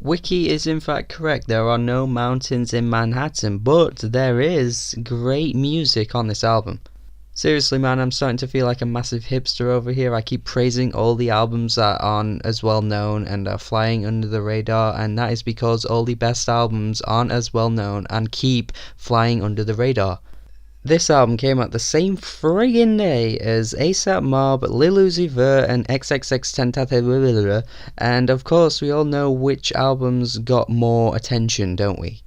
Wiki is in fact correct. There are no mountains in Manhattan, but there is great music on this album. Seriously, man, I'm starting to feel like a massive hipster over here. I keep praising all the albums that aren't as well known and are flying under the radar, and that is because all the best albums aren't as well known and keep flying under the radar. This album came out the same friggin' day as ASAP Mob, Lil Uzi Vert, and XXXTentacion, and of course we all know which albums got more attention, don't we?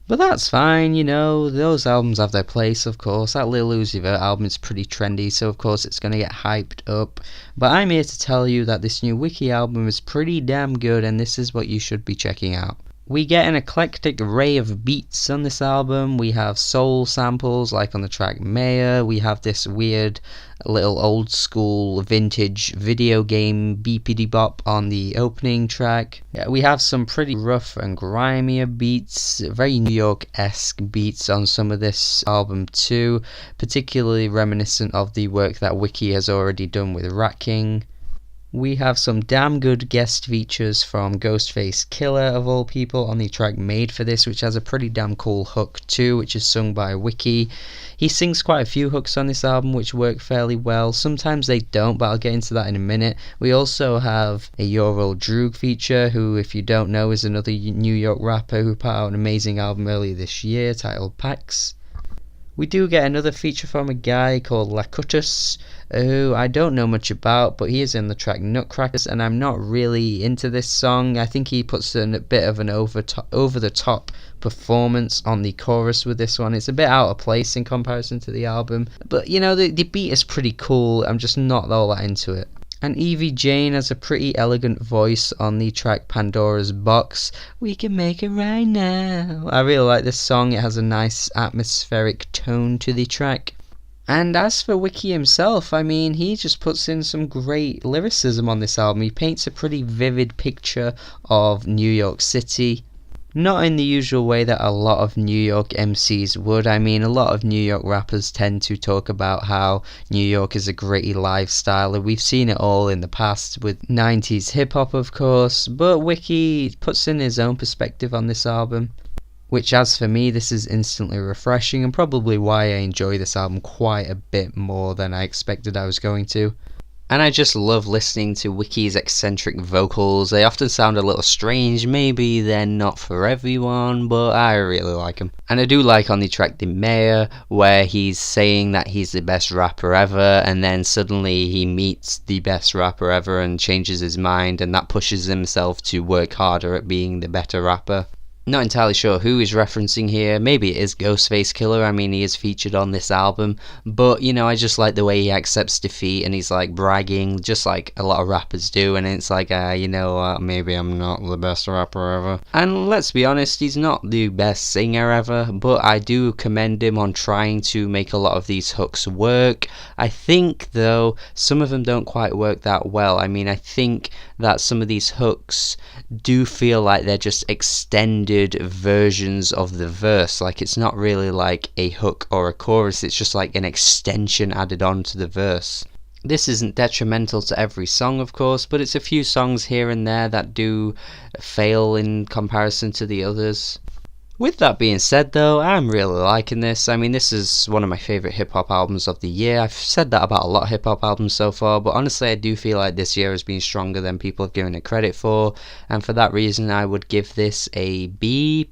But that's fine, you know, those albums have their place, of course. That Lil Uzi Vert album is pretty trendy, so of course it's gonna get hyped up. But I'm here to tell you that this new Wiki album is pretty damn good, and this is what you should be checking out. We get an eclectic array of beats on this album. We have soul samples like on the track Mayor. We have this weird little old school vintage video game beepity bop on the opening track. We have some pretty rough and grimier beats, very New York-esque beats on some of this album too, particularly reminiscent of the work that Wiki has already done with Ratking. We have some damn good guest features from Ghostface Killer of all people on the track Made for This, which has a pretty damn cool hook too, which is sung by Wiki. He sings quite a few hooks on this album which work fairly well. Sometimes they don't, but I'll get into that in a minute. We also have a Ural Droog feature, who, if you don't know, is another New York rapper who put out an amazing album earlier this year titled Pax. We do get another feature from a guy called Lakutus, who I don't know much about, but he is in the track Nutcrackers, and I'm not really into this song. I think he puts in a bit of an over-the-top performance on the chorus with this one. It's a bit out of place in comparison to the album, but you know, the beat is pretty cool. I'm just not all that into it. And Evie Jane has a pretty elegant voice on the track Pandora's Box. We can make it right now. I really like this song. It has a nice atmospheric tone to the track. And as for Wiki himself, I mean, he just puts in some great lyricism on this album. He paints a pretty vivid picture of New York City. Not in the usual way that a lot of New York MCs would. I mean, a lot of New York rappers tend to talk about how New York is a gritty lifestyle, and we've seen it all in the past with 90s hip-hop, of course, but Wiki puts in his own perspective on this album, which, as for me, this is instantly refreshing, and probably why I enjoy this album quite a bit more than I expected I was going to. And I just love listening to Wiki's eccentric vocals. They often sound a little strange, maybe they're not for everyone, but I really like them. And I do like on the track The Mayor, where he's saying that he's the best rapper ever, and then suddenly he meets the best rapper ever and changes his mind, and that pushes himself to work harder at being the better rapper. Not entirely sure who he's referencing here. Maybe it is Ghostface Killer. I mean, he is featured on this album, but you know, I just like the way he accepts defeat and he's like bragging, just like a lot of rappers do, and it's like, you know, maybe I'm not the best rapper ever. And let's be honest, he's not the best singer ever, but I do commend him on trying to make a lot of these hooks work. I think, though, some of them don't quite work that well. I mean, I think that some of these hooks do feel like they're just extended versions of the verse. Like, it's not really like a hook or a chorus, it's just like an extension added on to the verse. This isn't detrimental to every song, of course, but it's a few songs here and there that do fail in comparison to the others. With that being said, though, I'm really liking this. I mean, this is one of my favourite hip-hop albums of the year. I've said that about a lot of hip-hop albums so far, but honestly, I do feel like this year has been stronger than people have given it credit for, and for that reason, I would give this a B+.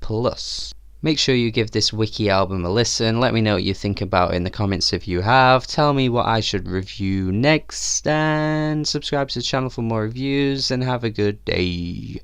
Make sure you give this Wiki album a listen. Let me know what you think about it in the comments if you have. Tell me what I should review next, and subscribe to the channel for more reviews, and have a good day.